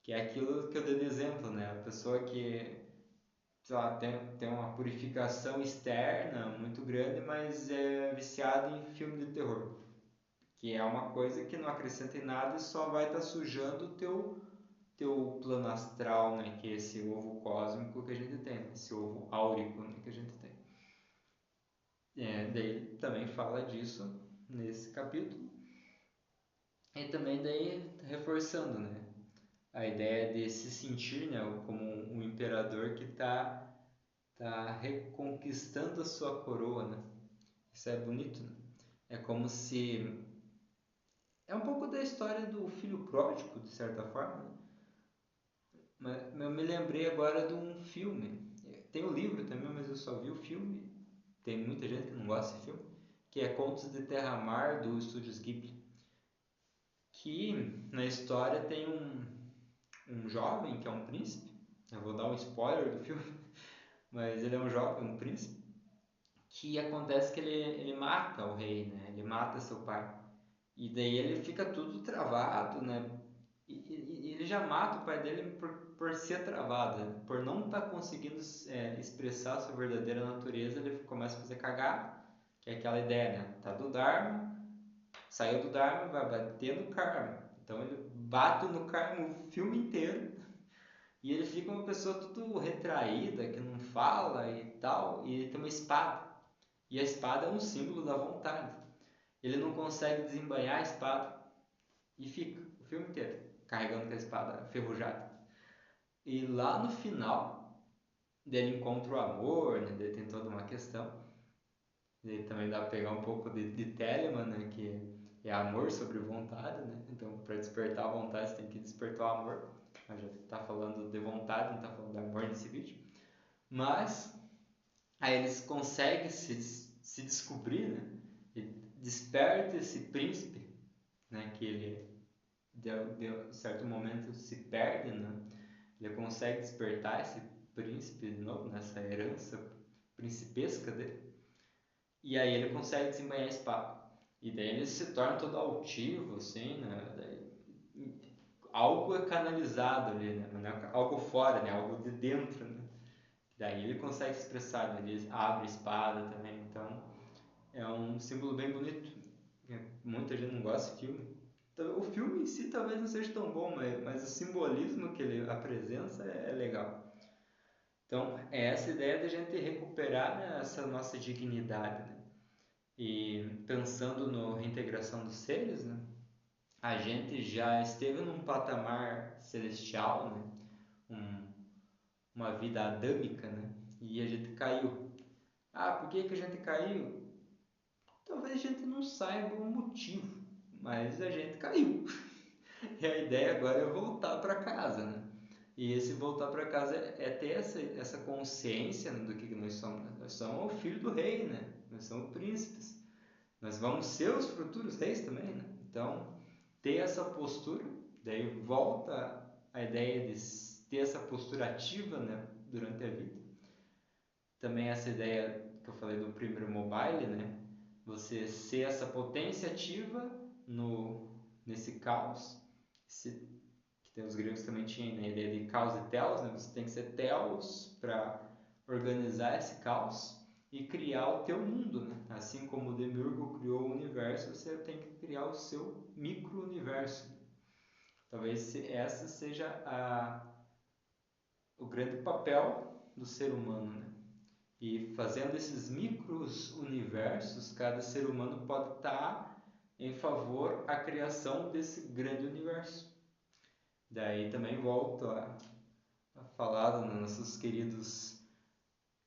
Que é aquilo que eu dei de exemplo, né? A pessoa que, sei lá, tem uma purificação externa muito grande, mas é viciada em filme de terror. Que é uma coisa que não acrescenta em nada e só vai estar sujando o teu plano astral, né? Que é esse ovo cósmico que a gente tem, esse ovo áurico, né, que a gente tem. Daí ele também fala disso nesse capítulo. E também daí reforçando, né? A ideia de se sentir, né, como um imperador que está reconquistando a sua coroa, né? Isso é bonito, né? É como se... É um pouco da história do filho pródigo, de certa forma, né? Mas eu me lembrei agora de um filme. Tem o livro também, mas eu só vi o filme. Tem muita gente que não gosta desse filme. Que é Contos de Terra-Mar, do Estúdios Ghibli. Que na história tem um jovem que é um príncipe. Eu vou dar um spoiler do filme, mas ele é um jovem, um príncipe. Que acontece que ele mata o rei, né? Ele mata seu pai. E daí ele fica tudo travado, né? E ele já mata o pai dele por ser travado, né? Por não estar conseguindo expressar a sua verdadeira natureza, ele começa a fazer cagada, que é aquela ideia, né? Tá do Dharma, saiu do Dharma, vai bater no Karma. Então ele bate no Karma o filme inteiro e ele fica uma pessoa tudo retraída, que não fala e tal, e ele tem uma espada. E a espada é um símbolo da vontade. Ele não consegue desembainhar a espada e fica o filme inteiro carregando com a espada ferrujada. E lá no final, dele encontra o amor, né? Dele tem toda uma questão. Ele também dá para pegar um pouco de Telemann, né? Que é amor sobre vontade, né? Então, para despertar a vontade, você tem que despertar o amor. A gente está falando de vontade, não está falando de amor nesse vídeo. Mas, aí eles conseguem se descobrir, né? E desperta esse príncipe, né? Que ele, de certo momento, se perde, né? Ele consegue despertar esse príncipe de novo, nessa herança principesca dele. E aí ele consegue desembanhar a espada. E daí ele se torna todo altivo, assim, né? Daí, algo é canalizado ali, né? Não é algo fora, né? Algo de dentro, né? Daí ele consegue se expressar, ele abre a espada também. Então é um símbolo bem bonito. Muita gente não gosta desse filme. Então, o filme em si talvez não seja tão bom, mas o simbolismo que ele apresenta é legal. Então, é essa ideia de a gente recuperar, né, essa nossa dignidade, né? E pensando na reintegração dos seres, né, a gente já esteve num patamar celestial, né, uma vida adâmica, né, e a gente caiu. Ah, por que a gente caiu? Talvez a gente não saiba o motivo, mas a gente caiu. E a ideia agora é voltar para casa, né? E esse voltar para casa é ter essa consciência, né, do que nós somos. Nós somos o filho do rei, né? Nós somos príncipes. Nós vamos ser os futuros reis também, né? Então, ter essa postura, daí volta a ideia de ter essa postura ativa, né, durante a vida. Também essa ideia que eu falei do primeiro mobile, né? Você ser essa potência ativa nesse caos. Que os gregos também tinham, né, a ideia de caos e telos, né? Você tem que ser telos para organizar esse caos e criar o teu mundo, né? Assim como o Demiurgo criou o universo, você tem que criar o seu micro-universo. Talvez essa seja o grande papel do ser humano, né? E fazendo esses micro-universos, cada ser humano pode estar em favor à criação desse grande universo. Daí também volto a falar dos nossos queridos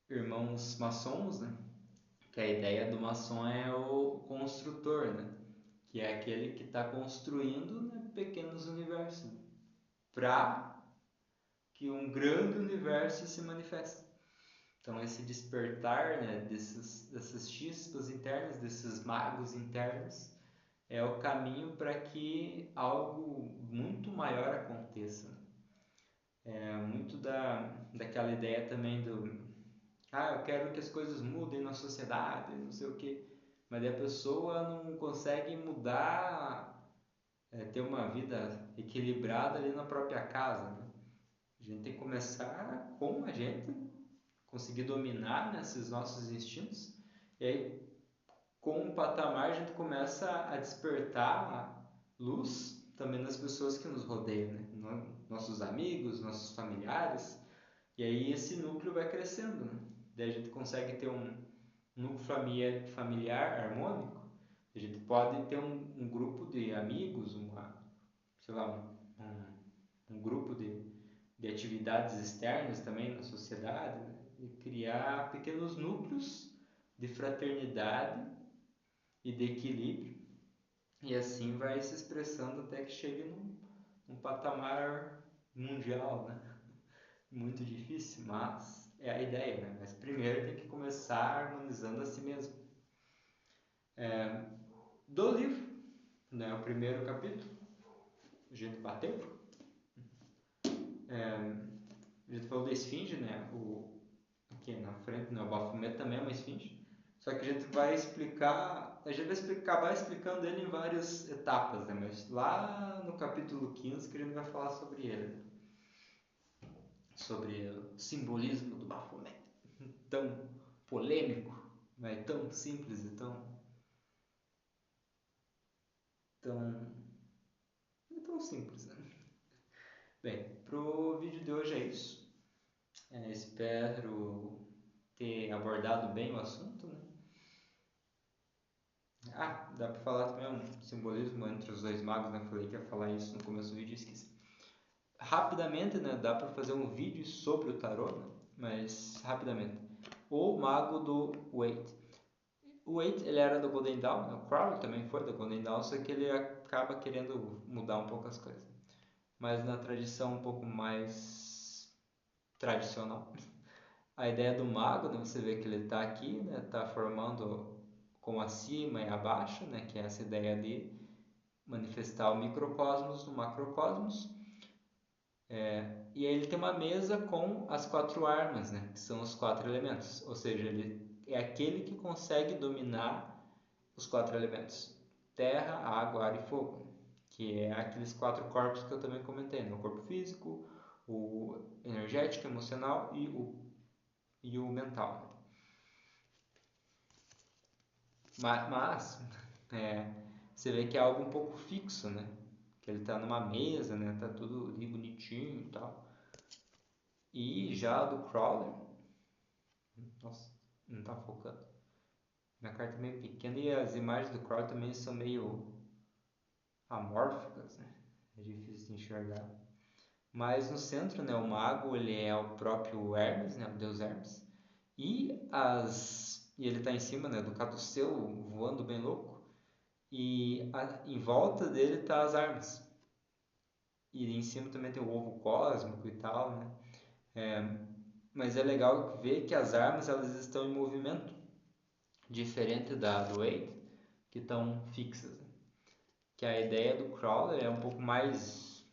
irmãos maçons, né? Que a ideia do maçom é o construtor, né? Que é aquele que está construindo, né, pequenos universos para que um grande universo se manifeste. Então esse despertar, né, dessas chispas internas, desses magos internos, é o caminho para que algo muito maior aconteça. É muito daquela ideia também eu quero que as coisas mudem na sociedade, não sei o quê. Mas a pessoa não consegue mudar, ter uma vida equilibrada ali na própria casa, né? A gente tem que começar com a gente, conseguir dominar, né, esses nossos instintos. E aí, com o patamar, a gente começa a despertar a luz também nas pessoas que nos rodeiam, né? Nossos amigos, nossos familiares. E aí esse núcleo vai crescendo, né? Daí a gente consegue ter um núcleo familiar harmônico. A gente pode ter um grupo de amigos, sei lá, um grupo de atividades externas também na sociedade, né? E criar pequenos núcleos de fraternidade e de equilíbrio, e assim vai se expressando até que chegue num patamar mundial, né? Muito difícil, mas é a ideia, né? Mas primeiro tem que começar harmonizando a si mesmo. Do livro, né? O primeiro capítulo, a gente bateu. A gente falou da esfinge, né? Aqui na frente, né? O Baphomet também é uma esfinge. Só que a gente vai acabar explicando ele em várias etapas, né? Mas lá no capítulo 15 que a gente vai falar sobre ele. Sobre o simbolismo do Baphomet. Tão polêmico, mas tão simples e tão simples, né? Bem, pro vídeo de hoje é isso. Espero ter abordado bem o assunto, né? Dá pra falar também um simbolismo entre os dois magos, né? Eu falei que ia falar isso no começo do vídeo e esqueci. Rapidamente, né? Dá pra fazer um vídeo sobre o tarô, né? Mas rapidamente. O mago do Waite. O Waite, ele era do Golden Dawn, né? O Crowley também foi do Golden Dawn, só que ele acaba querendo mudar um pouco as coisas. Mas na tradição um pouco mais tradicional. A ideia do mago, né? Você vê que ele está aqui, né? Está formando com acima e abaixo, né? Que é essa ideia de manifestar o microcosmos no macrocosmos. E aí ele tem uma mesa com as 4 armas, né? Que são os 4 elementos. Ou seja, ele é aquele que consegue dominar os 4 elementos: terra, água, ar e fogo. Que é aqueles 4 corpos que eu também comentei, né? O corpo físico, o energético, emocional e o mental. Mas você vê que é algo um pouco fixo, né? Que ele tá numa mesa, né? Tá tudo ali bonitinho e tal. E já do Crowley, nossa, não tá focando. Minha carta é meio pequena e as imagens do Crowley também são meio amórficas, né? É difícil de enxergar. Mas no centro, né, o mago, ele é o próprio Hermes, né, o deus Hermes. E ele tá em cima, né, do caduceu voando bem louco. E em volta dele tá as armas. E em cima também tem o ovo cósmico e tal, né? Mas é legal ver que as armas elas estão em movimento, diferente do Wade, que estão fixas, né? Que a ideia do Crowley é um pouco mais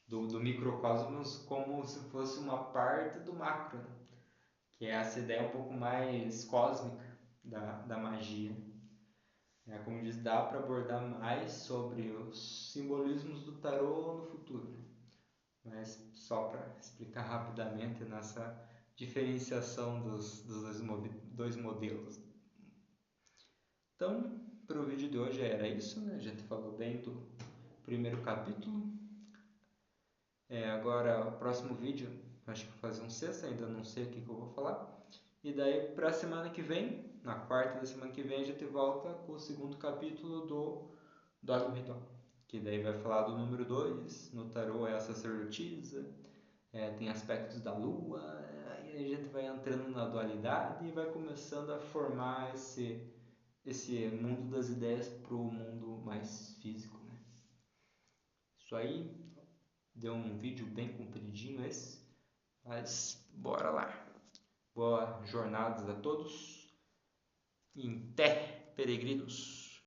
do microcosmos como se fosse uma parte do macro, né? Que é essa ideia um pouco mais cósmica da magia. Como diz, dá para abordar mais sobre os simbolismos do tarô no futuro, né? Mas só para explicar rapidamente nessa diferenciação dos dois modelos. Então, para o vídeo de hoje era isso, né? A gente falou bem do primeiro capítulo. Agora, o próximo vídeo, acho que vou fazer um sexto, ainda não sei o que eu vou falar. E daí, para a semana que vem, na quarta da semana que vem, a gente volta com o segundo capítulo do Dogma Ritual. Que daí vai falar do número 2, no tarô é a sacerdotisa, tem aspectos da lua, e a gente vai entrando na dualidade e vai começando a formar esse mundo das ideias para o mundo mais físico, né? Isso aí, deu um vídeo bem compridinho esse, mas bora lá. Boas jornadas a todos. Em pé, peregrinos.